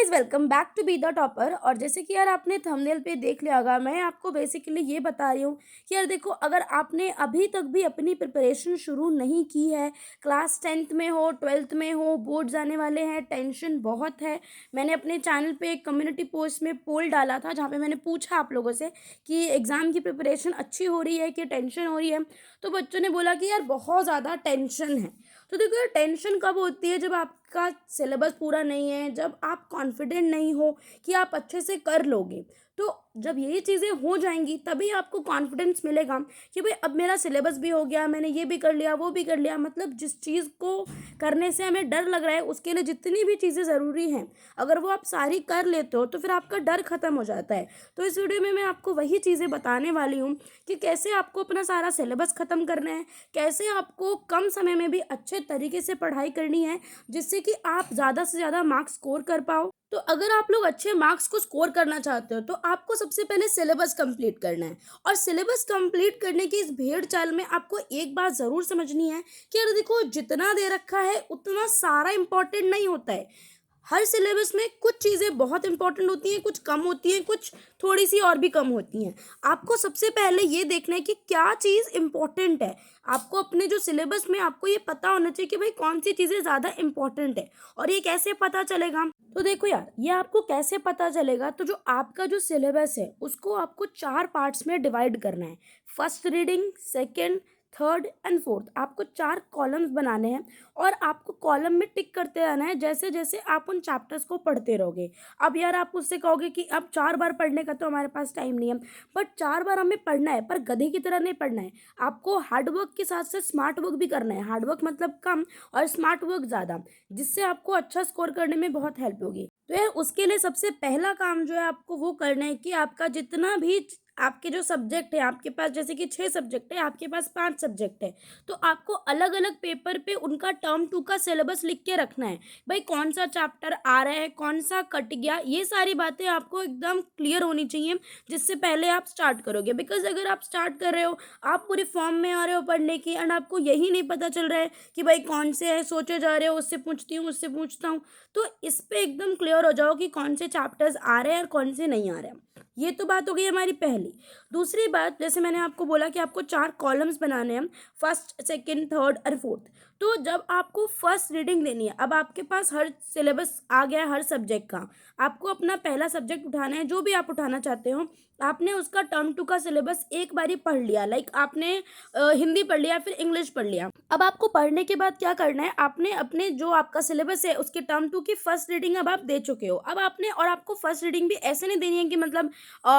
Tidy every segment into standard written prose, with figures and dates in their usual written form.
Guys welcome back to be the topper. और जैसे कि यार आपने थंबनेल पे देख लिया होगा, मैं आपको बेसिकली ये बता रही हूँ कि यार देखो, अगर आपने अभी तक भी अपनी प्रिपरेशन शुरू नहीं की है, क्लास 10th में हो, 12th में हो, बोर्ड जाने वाले हैं, टेंशन बहुत है। मैंने अपने चैनल पे एक कम्युनिटी पोस्ट में पोल डाला था जहाँ पे मैंने पूछा आप लोगों से कि एग्ज़ाम की प्रिपरेशन अच्छी हो रही है कि टेंशन हो रही है। तो बच्चों ने बोला कि यार बहुत ज़्यादा टेंशन है। तो देखो यार, टेंशन कब होती है? जब आपका सिलेबस पूरा नहीं है, जब आप कॉन्फिडेंट नहीं हो कि आप अच्छे से कर लोगे। तो जब यही चीज़ें हो जाएंगी तभी आपको कॉन्फिडेंस मिलेगा कि भाई अब मेरा सिलेबस भी हो गया, मैंने ये भी कर लिया, वो भी कर लिया। मतलब जिस चीज़ को करने से हमें डर लग रहा है, उसके लिए जितनी भी चीज़ें ज़रूरी हैं, अगर वो आप सारी कर लेते हो तो फिर आपका डर ख़त्म हो जाता है। तो इस वीडियो में मैं आपको वही चीज़ें बताने वाली हूँ कि कैसे आपको अपना सारा सिलेबस ख़त्म करना है, कैसे आपको कम समय में भी अच्छे तरीके से पढ़ाई करनी है, जिससे कि आप ज़्यादा से ज़्यादा मार्क्स स्कोर कर पाओ। तो अगर आप लोग अच्छे मार्क्स को स्कोर करना चाहते हो तो आपको सबसे पहले सिलेबस कंप्लीट करना है। और सिलेबस कंप्लीट करने की इस भेड़ चाल में आपको एक बात ज़रूर समझनी है कि यार देखो, जितना दे रखा है उतना सारा इम्पोर्टेंट नहीं होता है। हर सिलेबस में कुछ चीज़ें बहुत इंपॉर्टेंट होती हैं, कुछ कम होती हैं, कुछ थोड़ी सी और भी कम होती हैं। आपको सबसे पहले ये देखना है कि क्या चीज़ इम्पॉर्टेंट है। आपको अपने जो सिलेबस में आपको ये पता होना चाहिए कि भाई कौन सी चीज़ें ज़्यादा इम्पॉर्टेंट है। और ये कैसे पता चलेगा? तो देखो यार, ये आपको कैसे पता चलेगा? तो जो आपका जो सिलेबस है उसको आपको 4 पार्ट्स में डिवाइड करना है। First reading, second, third and fourth, आपको 4 कॉलम्स बनाने हैं। और आपको कॉलम में टिक करते रहना है जैसे जैसे आप उन चैप्टर्स को पढ़ते रहोगे। अब यार आप मुझसे कहोगे कि अब 4 बार पढ़ने का तो हमारे पास टाइम नहीं है। बट 4 बार हमें पढ़ना है, पर गधे की तरह नहीं पढ़ना है। आपको हार्ड वर्क के साथ साथ स्मार्ट वर्क भी करना है। हार्ड वर्क मतलब कम और स्मार्ट वर्क ज़्यादा, जिससे आपको अच्छा स्कोर करने में बहुत हेल्प होगी। तो यार उसके लिए सबसे पहला काम जो है आपको वो करना है कि आपका जितना भी आपके जो सब्जेक्ट है, आपके पास जैसे कि 6 सब्जेक्ट है, आपके पास 5 सब्जेक्ट है, तो आपको अलग अलग पेपर पे उनका टर्म 2 का सिलेबस लिख के रखना है। भाई कौन सा चैप्टर आ रहा है, कौन सा कट गया, ये सारी बातें आपको एकदम क्लियर होनी चाहिए जिससे पहले आप स्टार्ट करोगे। बिकॉज अगर आप स्टार्ट कर रहे हो, आप पूरे फॉर्म में आ रहे हो पढ़ने की, एंड आपको यही नहीं पता चल रहा है कि भाई कौन से है, सोचे जा रहे हो उससे पूछती हूँ उससे पूछता हूँ, तो इस पे एकदम क्लियर हो जाओ कि कौन से चैप्टर्स आ रहे हैं और कौन से नहीं आ रहे हैं। ये तो बात हो गई हमारी पहली। दूसरी बात, जैसे मैंने आपको बोला कि आपको 4 कॉलम्स बनाने हैं, फर्स्ट, सेकंड, थर्ड और फोर्थ। तो जब आपको फर्स्ट रीडिंग लेनी है, अब आपके पास हर सिलेबस आ गया है हर सब्जेक्ट का, आपको अपना पहला सब्जेक्ट उठाना है, जो भी आप उठाना चाहते हो। आपने उसका टर्म 2 का सिलेबस एक बार ही पढ़ लिया, लाइक आपने हिंदी पढ़ लिया फिर इंग्लिश पढ़ लिया। अब आपको पढ़ने के बाद क्या करना है, आपने अपने जो आपका सिलेबस है उसके टर्म 2 की फर्स्ट रीडिंग अब आप दे चुके हो। अब आपने, और आपको फर्स्ट रीडिंग भी ऐसे नहीं देनी है कि मतलब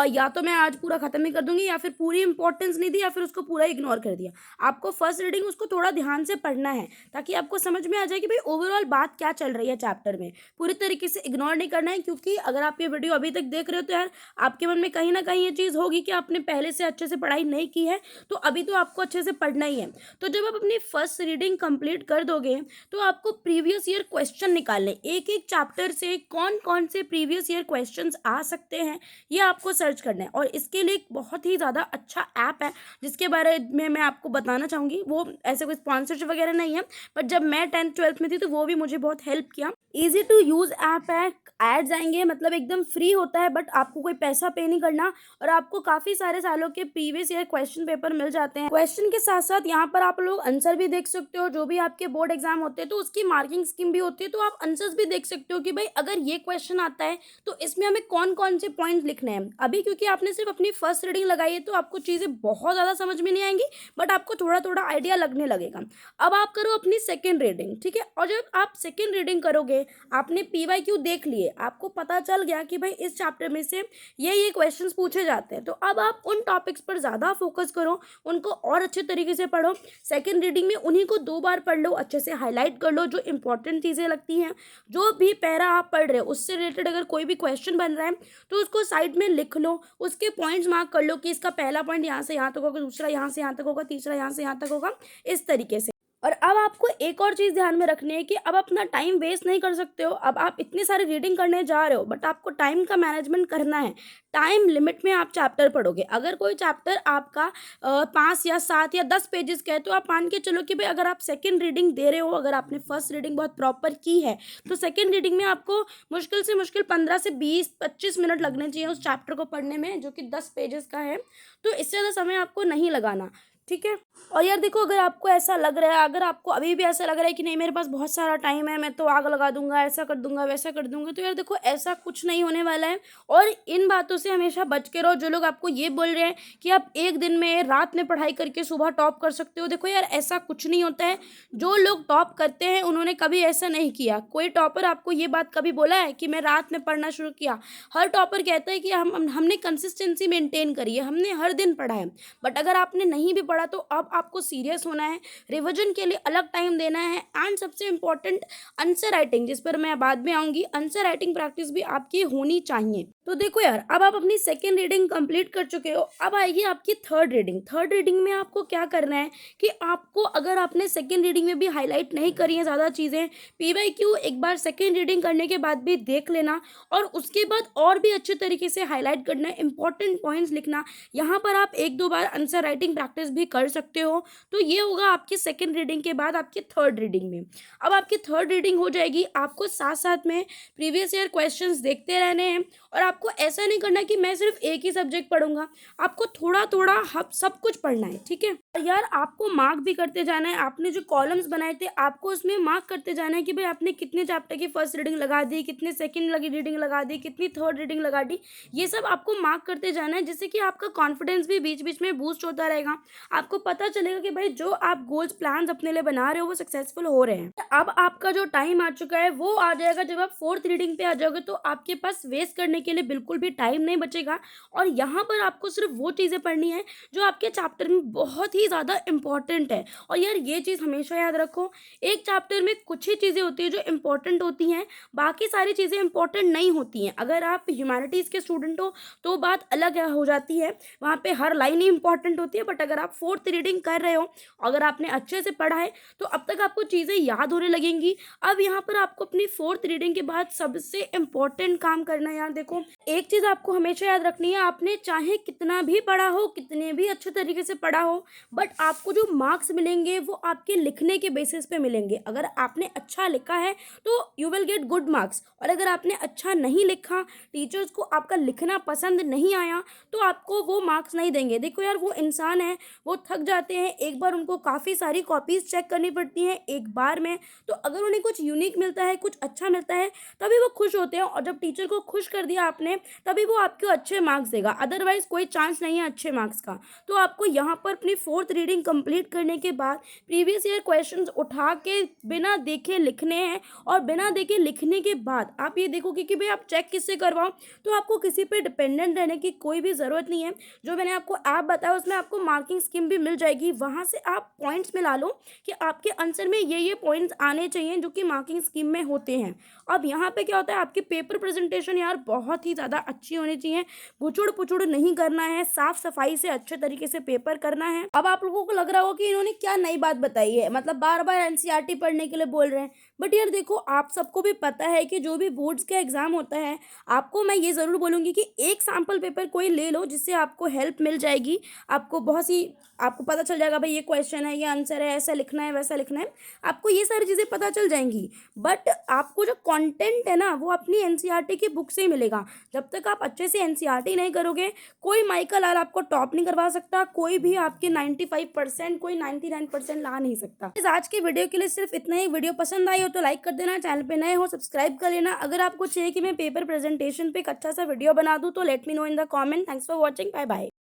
या तो मैं आज पूरा खत्म ही कर दूंगी, या फिर पूरी इंपॉर्टेंस नहीं दी, या फिर उसको पूरा इग्नोर कर दिया। आपको फर्स्ट रीडिंग उसको थोड़ा ध्यान से पढ़ना है, ताकि आपको समझ में आ जाए कि भाई ओवरऑल बात क्या चल रही है चैप्टर में। पूरी तरीके से इग्नोर नहीं करना है, क्योंकि अगर आप ये वीडियो अभी तक देख रहे हो तो यार आपके मन में कहीं ना कहीं ये चीज़ होगी कि आपने पहले से अच्छे से पढ़ाई नहीं की है, तो अभी तो आपको अच्छे से पढ़ना ही है। तो जब आप अपनी फर्स्ट रीडिंग कंप्लीट कर दोगे तो आपको प्रीवियस ईयर क्वेश्चन निकालने, एक एक चैप्टर से कौन कौन से प्रीवियस ईयर क्वेश्चंस आ सकते हैं, ये आपको सर्च करना है। और इसके लिए एक बहुत ही ज़्यादा अच्छा ऐप है जिसके बारे में मैं आपको बताना चाहूँगी। वो ऐसे कोई स्पॉन्सरशिप वगैरह नहीं है, बट जब मैं 10th 12th में थी तो वो भी मुझे बहुत हेल्प किया। ईजी टू यूज़ ऐप है, एड्स आएंगे, मतलब एकदम फ्री होता है, बट आपको कोई पैसा पे नहीं करना। और आपको काफ़ी सारे सालों के प्रीवियस ईयर क्वेश्चन पेपर मिल जाते हैं। क्वेश्चन के साथ साथ यहाँ पर आप लोग आंसर भी देख सकते हो। जो भी आपके बोर्ड एग्जाम होते हैं तो उसकी मार्किंग स्कीम भी होती है, तो आप आंसर्स भी देख सकते हो कि भाई अगर ये क्वेश्चन आता है तो इसमें हमें कौन कौन से पॉइंट लिखने हैं। अभी क्योंकि आपने सिर्फ अपनी फर्स्ट रीडिंग लगाई है तो आपको चीज़ें बहुत ज़्यादा समझ में नहीं आएंगी, बट आपको थोड़ा थोड़ा आइडिया लगने लगेगा। अब आप करो अपनी सेकेंड रीडिंग, ठीक है। और जब आप सेकेंड रीडिंग करोगे, आपने PYQ देख लिए, आपको पता चल गया कि भाई इस चैप्टर में से ये क्वेश्चंस पूछे जाते हैं, तो अब आप उन टॉपिक्स पर ज़्यादा फोकस करो, उनको और अच्छे तरीके से पढ़ो। सेकेंड रीडिंग में उन्हीं को 2 बार पढ़ लो, अच्छे से हाईलाइट कर लो जो इंपॉर्टेंट चीज़ें लगती हैं। जो भी पैरा आप पढ़ रहे हो उससे रिलेटेड अगर कोई भी क्वेश्चन बन रहा है तो उसको साइड में लिख लो, उसके पॉइंट्स मार्क कर लो कि इसका पहला पॉइंट यहाँ से यहाँ तक होगा, दूसरा यहाँ से यहाँ तक होगा, तीसरा यहाँ से यहाँ तक होगा, इस तरीके से। और अब आपको एक और चीज़ ध्यान में रखनी है कि अब अपना टाइम वेस्ट नहीं कर सकते हो। अब आप इतनी सारी रीडिंग करने जा रहे हो, बट आपको टाइम का मैनेजमेंट करना है। टाइम लिमिट में आप चैप्टर पढ़ोगे। अगर कोई चैप्टर आपका 5 या 7 या 10 पेजेस का है, तो आप मान के चलो कि भाई अगर आप सेकंड रीडिंग दे रहे हो, अगर आपने फर्स्ट रीडिंग बहुत प्रॉपर की है, तो सेकंड रीडिंग में आपको मुश्किल से मुश्किल 15 से 20-25 मिनट लगने चाहिए उस चैप्टर को पढ़ने में, जो कि 10 पेजेस का है। तो इससे ज़्यादा समय आपको नहीं लगाना, ठीक है? और यार देखो, अगर आपको ऐसा लग रहा है, अगर आपको अभी भी ऐसा लग रहा है कि नहीं मेरे पास बहुत सारा टाइम है, मैं तो आग लगा दूंगा, ऐसा कर दूंगा, वैसा कर दूंगा, तो यार देखो ऐसा कुछ नहीं होने वाला है। और इन बातों से हमेशा बच के रहो। जो लोग आपको ये बोल रहे हैं कि आप एक दिन में रात में पढ़ाई करके सुबह टॉप कर सकते हो, देखो यार ऐसा कुछ नहीं होता है। जो लोग टॉप करते हैं उन्होंने कभी ऐसा नहीं किया। कोई टॉपर आपको ये बात कभी बोला है कि मैं रात में पढ़ना शुरू किया? हर टॉपर कहता है कि हमने कंसिस्टेंसी मेंटेन करी है, हमने हर दिन पढ़ा है। बट अगर आपने नहीं भी पढ़ा, तो अब आपको सीरियस होना है, रिवीजन के लिए अलग टाइम देना है। एंड सबसे इम्पोर्टेंट, आंसर राइटिंग, जिस पर मैं बाद में आऊँगी, आंसर राइटिंग प्रैक्टिस भी आपकी होनी चाहिए। तो देखो यार, अब आप अपनी सेकेंड रीडिंग कंप्लीट कर चुके हो, अब आएगी आपकी थर्ड रीडिंग। थर्ड रीडिंग में आपको क्या करना है कि आपको, अगर आपने सेकेंड रीडिंग में भी हाईलाइट नहीं करी है ज़्यादा चीज़ें, पीवाईक्यू एक बार सेकेंड रीडिंग करने के बाद भी देख लेना, और उसके बाद और भी अच्छे तरीके से हाईलाइट करना, इंपॉर्टेंट पॉइंट्स लिखना। यहाँ पर आप 1-2 बार आंसर राइटिंग प्रैक्टिस भी कर सकते हो। तो ये होगा आपकी सेकेंड रीडिंग के बाद आपकी थर्ड रीडिंग में। अब आपकी थर्ड रीडिंग हो जाएगी, आपको साथ साथ में प्रीवियस ईयर क्वेश्चंस देखते रहने हैं। और आपको ऐसा नहीं करना कि मैं सिर्फ एक ही सब्जेक्ट पढ़ूंगा, आपको थोड़ा थोड़ा सब कुछ पढ़ना है, ठीक है? और यार आपको मार्क भी करते जाना है। आपने जो कॉलम्स बनाए थे, आपको उसमें मार्क करते जाना है कि भाई आपने कितने चैप्टर की फर्स्ट रीडिंग लगा दी, कितने सेकंड लगी रीडिंग लगा दी, कितनी थर्ड रीडिंग लगा दी। ये सब आपको मार्क करते जाना है, जिससे कि आपका कॉन्फिडेंस भी बीच बीच में बूस्ट होता रहेगा। आपको पता चलेगा कि भाई जो आप गोल्स प्लान्स अपने लिए बना रहे हो वो सक्सेसफुल हो रहे हैं। अब आपका जो टाइम आ चुका है वो आ जाएगा जब आप फोर्थ रीडिंग पे आ जाओगे, तो आपके पास वेस्ट करने के लिए बिल्कुल भी टाइम नहीं बचेगा। और यहाँ पर आपको सिर्फ वो चीज़ें पढ़नी है जो आपके चैप्टर में बहुत ही ज़्यादा इंपॉर्टेंट है। और यार ये चीज़ हमेशा याद रखो, एक चैप्टर में कुछ ही चीज़ें होती हैं जो इंपॉर्टेंट होती हैं, बाकी सारी चीज़ें इंपॉर्टेंट नहीं होती हैं। अगर आप ह्यूमैनिटीज़ के स्टूडेंट हो तो बात अलग हो जाती है, वहाँ पे हर लाइन ही इंपॉर्टेंट होती है। बट अगर आप फोर्थ रीडिंग कर रहे हो, अगर आपने अच्छे से पढ़ा है, तो अब तक आपको चीज़ें याद होने लगेंगी। अब यहाँ पर आपको अपनी फोर्थ रीडिंग के बाद सबसे इम्पोर्टेंट काम करना है। यार देखो, एक चीज़ आपको हमेशा याद रखनी है, आपने चाहे कितना भी पढ़ा हो, कितने भी अच्छे तरीके से पढ़ा हो, बट आपको जो मार्क्स मिलेंगे वो आपके लिखने के बेसिस पे मिलेंगे। अगर आपने अच्छा लिखा है तो you will get good marks, और अगर आपने अच्छा नहीं लिखा, टीचर्स को आपका लिखना पसंद नहीं आया, तो आपको वो मार्क्स नहीं देंगे। देखो यार, वो इंसान है, वो थक जाते हैं, एक बार उनको काफ़ी सारी कॉपीज़ चेक करनी पड़ती हैं एक बार में। तो अगर उन्हें कुछ यूनिक मिलता है, कुछ अच्छा मिलता है, तभी वो खुश होते हैं। और जब टीचर को खुश कर दिया आपने, तभी वो आपको अच्छे मार्क्स देगा, अदरवाइज कोई चांस नहीं है अच्छे मार्क्स का। तो आपको यहाँ पर अपनी फोर्थ रीडिंग कंप्लीट करने के बाद प्रीवियस ईयर क्वेश्चंस उठा के बिना देखे लिखने हैं। और बिना देखे लिखने के बाद आप ये देखोगे कि भाई आप चेक किससे करवाओ, तो आपको किसी पे डिपेंडेंट रहने की कोई भी ज़रूरत नहीं है। जो मैंने आपको ऐप बताया उसमें आपको मार्किंग स्कीम भी मिल जाएगी, वहाँ से आप पॉइंट्स मिला लो कि आपके आंसर में ये पॉइंट्स आने चाहिए जो कि मार्किंग स्कीम में होते हैं। अब यहाँ पे क्या होता है, आपकी पेपर प्रेजेंटेशन यार बहुत ही ज़्यादा अच्छी होनी चाहिए। गुचुड़ पुचुड़ नहीं करना है, साफ सफाई से अच्छे तरीके से पेपर करना है। अब आप लोगों को लग रहा होगा कि इन्होंने क्या नई बात बताई है, मतलब बार बार एनसीईआरटी पढ़ने के लिए बोल रहे हैं। बट यार देखो, आप सबको भी पता है कि जो भी बोर्ड्स का एग्जाम होता है, आपको मैं ये ज़रूर बोलूँगी कि एक सैम्पल पेपर कोई ले लो, जिससे आपको हेल्प मिल जाएगी। आपको बहुत सी, आपको पता चल जाएगा भाई ये क्वेश्चन है, ये आंसर है, ऐसा लिखना है, वैसा लिखना है, आपको ये सारी चीज़ें पता चल जाएंगी। बट आपको जो कंटेंट है ना, वो अपनी एनसीईआरटी की बुक से ही मिलेगा। जब तक आप अच्छे से एनसीईआरटी नहीं करोगे, कोई माइकल लाल आपको टॉप नहीं करवा सकता, कोई भी आपके 95%, कोई 99% ला नहीं सकता। इस आज के वीडियो के लिए सिर्फ इतना ही। वीडियो पसंद आई हो तो लाइक कर देना, चैनल पे नए हो सब्सक्राइब कर लेना। अगर आपको चाहिए कि मैं पेपर प्रेजेंटेशन पे एक अच्छा सा वीडियो बना दूँ तो let me know in the comment. Thanks for watching, bye bye.